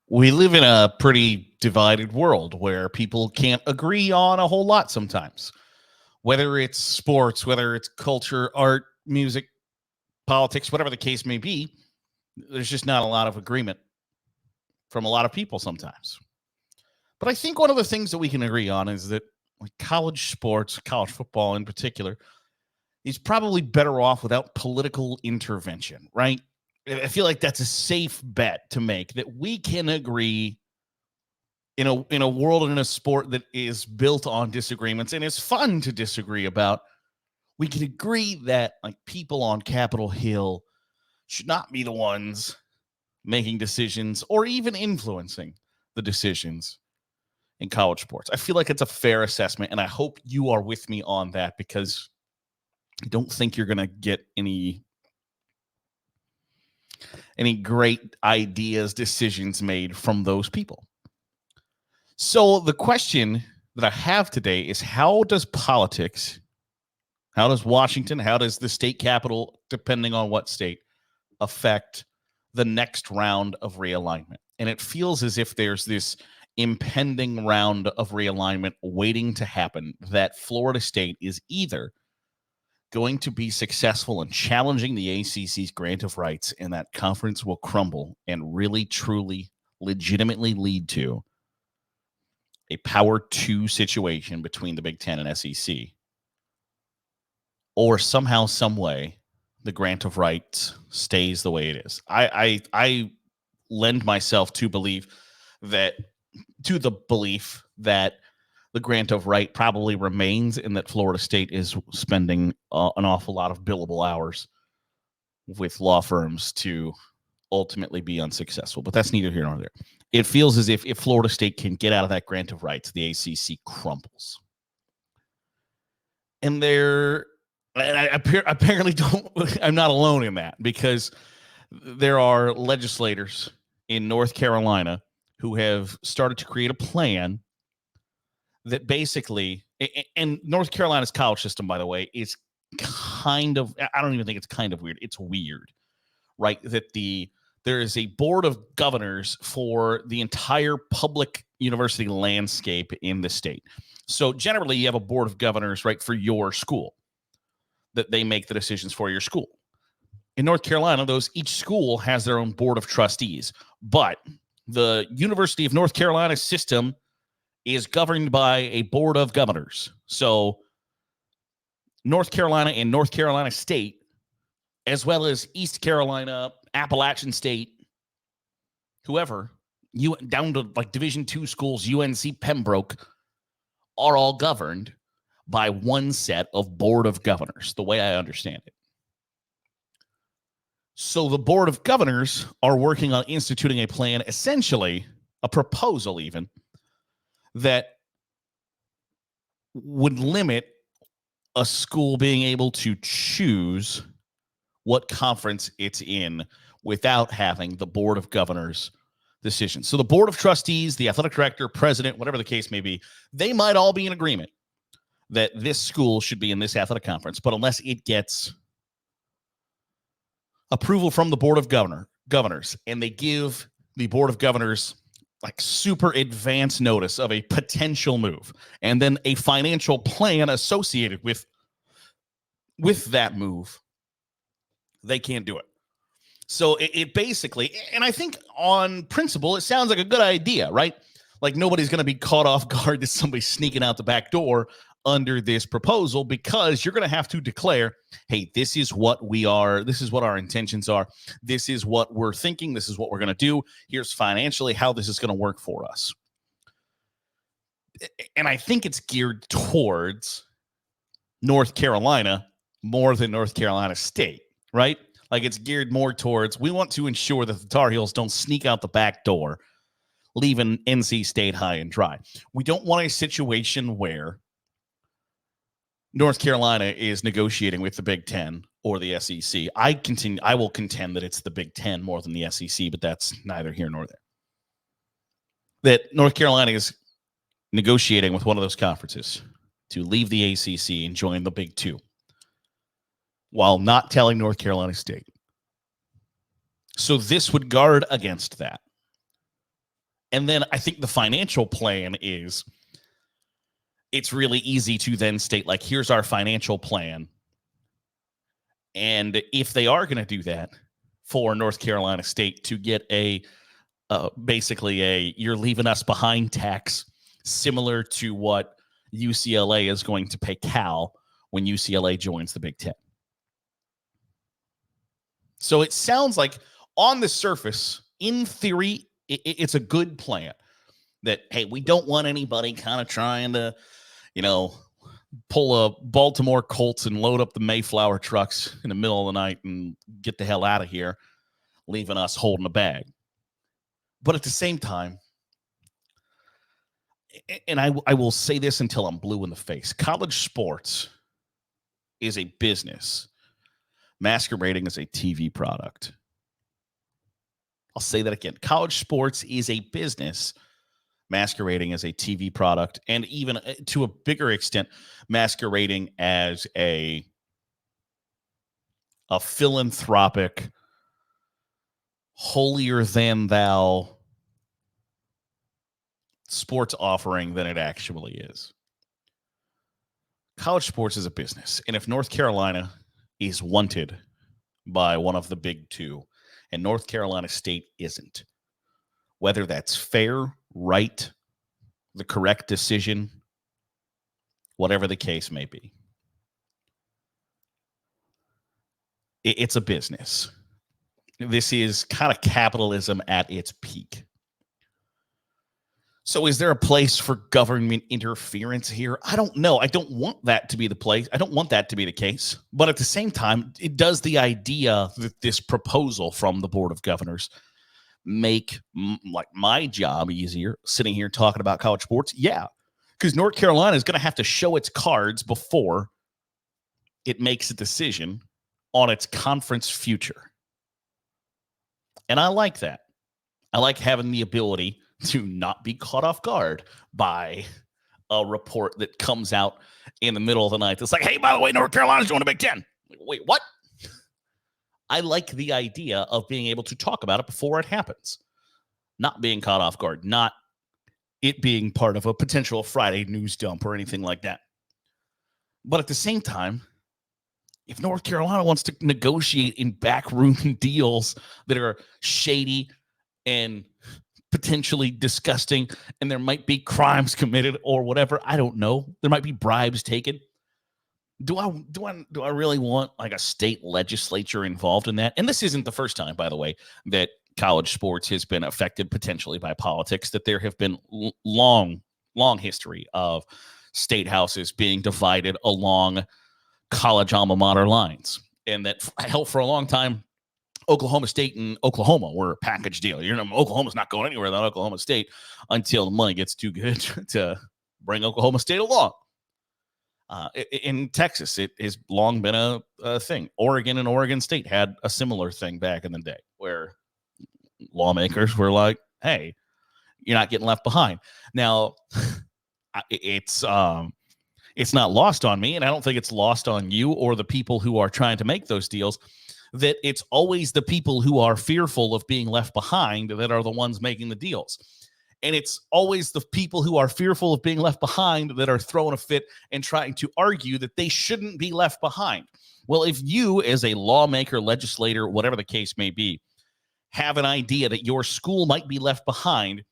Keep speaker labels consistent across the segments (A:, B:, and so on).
A: We live in a pretty divided world where people can't agree on a whole lot sometimes. Whether it's sports, whether it's culture, art, music, politics, whatever the case may be, there's just not a lot of agreement from a lot of people sometimes. But I think one of the things that we can agree on is that like college sports, college football in particular, is probably better off without political intervention, right? I feel like that's a safe bet to make that we can agree in a world and in a sport that is built on disagreements and is fun to disagree about. We can agree that like people on Capitol Hill should not be the ones making decisions or even influencing the decisions in college sports. I feel like it's a fair assessment, and I hope you are with me on that because I don't think you're going to get any great ideas, decisions made from those people. So the question that I have today is, how does politics, how does Washington, how does the state capital, depending on what state, affect the next round of realignment? And it feels as if there's this impending round of realignment waiting to happen, that Florida State is either going to be successful in challenging the ACC's grant of rights, and that conference will crumble and really, truly, legitimately lead to a power two situation between the Big Ten and SEC, or somehow, some way, the grant of rights stays the way it is. I lend myself to believe that the grant of right probably remains, and that Florida State is spending an awful lot of billable hours with law firms to ultimately be unsuccessful. But that's neither here nor there. It feels as if Florida State can get out of that grant of rights, the ACC crumbles. And I apparently don't. I'm not alone in that, because there are legislators in North Carolina who have started to create a plan that basically, and North Carolina's college system, by the way, is kind of, I don't even think it's kind of weird. It's weird, right? That there is a board of governors for the entire public university landscape in the state. So generally you have a board of governors, right, for your school, that they make the decisions for your school. In North Carolina, each school has their own board of trustees, but the University of North Carolina system is governed by a board of governors. So North Carolina and North Carolina State, as well as East Carolina, Appalachian State, whoever, down to like Division II schools, UNC Pembroke, are all governed by one set of board of governors, the way I understand it. So the board of governors are working on instituting a plan, essentially a proposal even, that would limit a school being able to choose what conference it's in without having the board of governors decision. So the board of trustees, the athletic director, president, whatever the case may be, they might all be in agreement that this school should be in this athletic conference, but unless it gets approval from the board of governors, and they give the board of governors like super advanced notice of a potential move, and then a financial plan associated with that move, they can't do it. So it basically, and I think on principle, it sounds like a good idea, right? Like nobody's going to be caught off guard that somebody's sneaking out the back door under this proposal, because you're going to have to declare, hey, this is what we are. This is what our intentions are. This is what we're thinking. This is what we're going to do. Here's financially how this is going to work for us. And I think it's geared towards North Carolina more than North Carolina State, right? Like it's geared more towards, we want to ensure that the Tar Heels don't sneak out the back door, leaving NC State high and dry. We don't want a situation where North Carolina is negotiating with the Big Ten or the SEC. I will contend that it's the Big Ten more than the SEC, but that's neither here nor there. That North Carolina is negotiating with one of those conferences to leave the ACC and join the Big Two, while not telling North Carolina State. So this would guard against that. And then I think the financial plan is, it's really easy to then state, like, here's our financial plan. And if they are going to do that for North Carolina State to get basically a you're leaving us behind tax, similar to what UCLA is going to pay Cal when UCLA joins the Big Ten. So it sounds like on the surface, in theory, it's a good plan that, hey, we don't want anybody kind of trying to, pull a Baltimore Colts and load up the Mayflower trucks in the middle of the night and get the hell out of here, leaving us holding a bag. But at the same time, and I will say this until I'm blue in the face, college sports is a business masquerading as a TV product. I'll say that again. College sports is a business masquerading as a TV product, and even to a bigger extent, masquerading as a philanthropic, holier-than-thou sports offering than it actually is. College sports is a business, and if North Carolina is wanted by one of the big two, and North Carolina State isn't, whether that's fair, right, the correct decision, whatever the case may be, it's a business. This is kind of capitalism at its peak. So is there a place for government interference here? I don't know. I don't want that to be the place. I don't want that to be the case. But at the same time, it does the idea that this proposal from the Board of Governors make like my job easier sitting here talking about college sports? Yeah, because North Carolina is going to have to show its cards before it makes a decision on its conference future. And I like that. I like having the ability to not be caught off guard by a report that comes out in the middle of the night. It's like, hey, by the way, North Carolina's joining the Big Ten. Wait, what? I like the idea of being able to talk about it before it happens, not being caught off guard, not it being part of a potential Friday news dump or anything like that. But at the same time, if North Carolina wants to negotiate in backroom deals that are shady and potentially disgusting, and there might be crimes committed or whatever, I don't know, there might be bribes taken. Do I really want like a state legislature involved in that? And this isn't the first time, by the way, that college sports has been affected potentially by politics, that there have been long history of state houses being divided along college alma mater lines. And that hell, for a long time, Oklahoma State and Oklahoma were a package deal. Oklahoma's not going anywhere without Oklahoma State until the money gets too good to bring Oklahoma State along. In Texas, it has long been a thing. Oregon and Oregon State had a similar thing back in the day where lawmakers were like, hey, you're not getting left behind. Now, it's not lost on me, and I don't think it's lost on you or the people who are trying to make those deals, that it's always the people who are fearful of being left behind that are the ones making the deals. And it's always the people who are fearful of being left behind that are throwing a fit and trying to argue that they shouldn't be left behind. Well, if you, as a lawmaker, legislator, whatever the case may be, have an idea that your school might be left behind,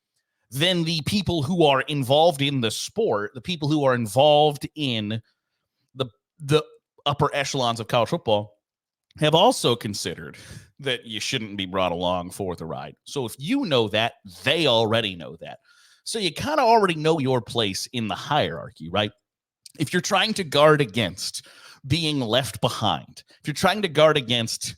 A: then the people who are involved in the sport, the people who are involved in the upper echelons of college football, have also considered that you shouldn't be brought along for the ride. So if you know that, they already know that. So you kind of already know your place in the hierarchy, right? If you're trying to guard against being left behind, if you're trying to guard against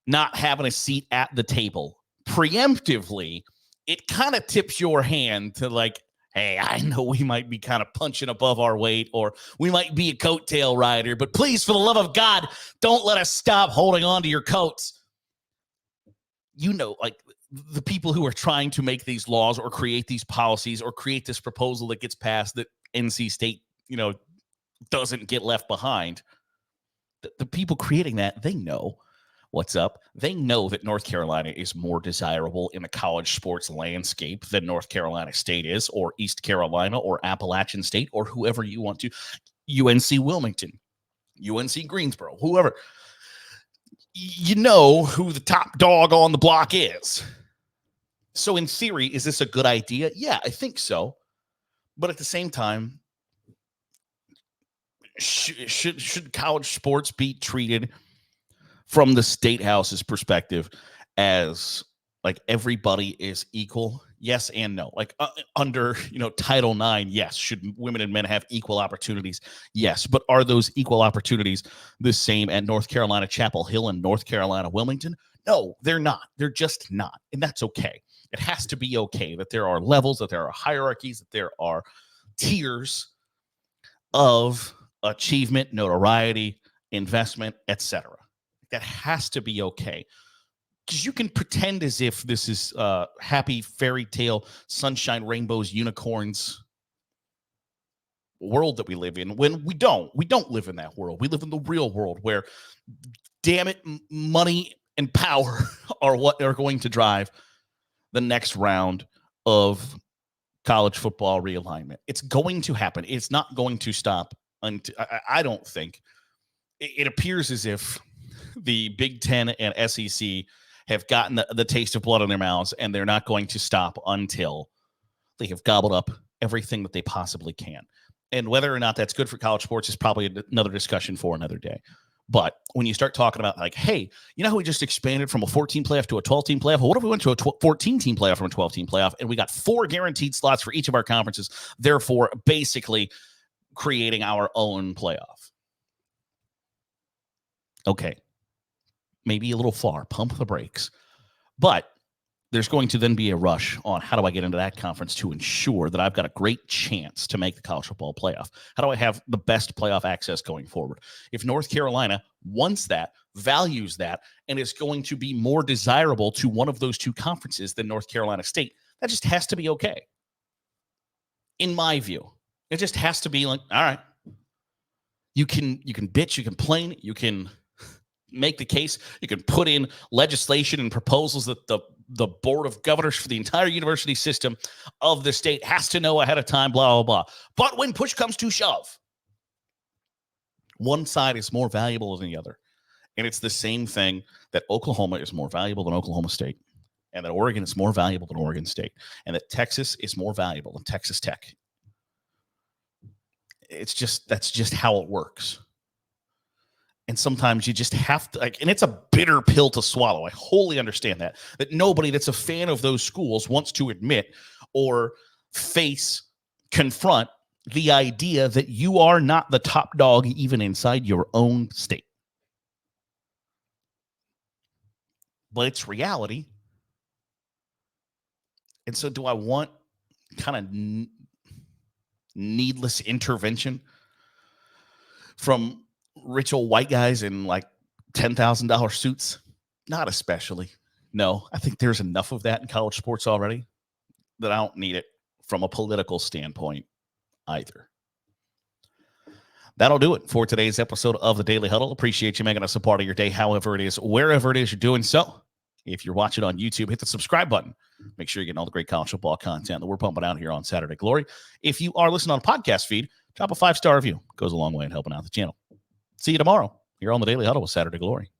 A: not having a seat at the table, preemptively, it kind of tips your hand to like, hey, I know we might be kind of punching above our weight, or we might be a coattail rider, but please, for the love of God, don't let us stop holding on to your coats. Like the people who are trying to make these laws or create these policies or create this proposal that gets passed that NC State, doesn't get left behind. The people creating that, they know. What's up? They know that North Carolina is more desirable in the college sports landscape than North Carolina State is, or East Carolina, or Appalachian State, or whoever you want to. UNC Wilmington, UNC Greensboro, whoever. You know who the top dog on the block is. So in theory, is this a good idea? Yeah, I think so. But at the same time, should college sports be treated from the state house's perspective as like everybody is equal? Yes and no. Like under Title IX, yes. Should women and men have equal opportunities? Yes. But are those equal opportunities the same at North Carolina Chapel Hill and North Carolina Wilmington? No, they're not. They're just not. And that's okay. It has to be okay that there are levels, that there are hierarchies, that there are tiers of achievement, notoriety, investment, etc. That has to be okay. Because you can pretend as if this is happy fairy tale, sunshine, rainbows, unicorns world that we live in, when we don't. We don't live in that world. We live in the real world where, damn it, money and power are what are going to drive the next round of college football realignment. It's going to happen. It's not going to stop until, I don't think. It appears as if the Big Ten and SEC have gotten the taste of blood in their mouths, and they're not going to stop until they have gobbled up everything that they possibly can. And whether or not that's good for college sports is probably another discussion for another day. But when you start talking about like, hey, you know how we just expanded from a 14 playoff to a 12-team playoff? Well, what if we went to a 14-team playoff from a 12-team playoff, and we got 4 guaranteed slots for each of our conferences, therefore basically creating our own playoff? Okay, maybe a little far, pump the brakes. But there's going to then be a rush on how do I get into that conference to ensure that I've got a great chance to make the college football playoff? How do I have the best playoff access going forward? If North Carolina wants that, values that, and is going to be more desirable to one of those two conferences than North Carolina State, that just has to be okay. In my view, it just has to be like, all right, you can bitch, you can complain, you can make the case, you can put in legislation and proposals that the board of governors for the entire university system of the state has to know ahead of time, blah, blah, blah. But when push comes to shove, one side is more valuable than the other. And it's the same thing that Oklahoma is more valuable than Oklahoma State, and that Oregon is more valuable than Oregon State, and that Texas is more valuable than Texas Tech. That's just how it works. And sometimes you just have to, and it's a bitter pill to swallow. I wholly understand that nobody that's a fan of those schools wants to admit or confront the idea that you are not the top dog even inside your own state. But it's reality. And so do I want kind of needless intervention from rich old white guys in like $10,000 suits? Not especially. No, I think there's enough of that in college sports already that I don't need it from a political standpoint either. That'll do it for today's episode of the Daily Huddle. Appreciate you making us a part of your day, however it is, wherever it is you're doing so. If you're watching on YouTube, hit the subscribe button. Make sure you're getting all the great college football content that we're pumping out here on Saturday Glory. If you are listening on a podcast feed, drop a 5-star review. It goes a long way in helping out the channel. See you tomorrow here on the Daily Huddle with Saturday Glory.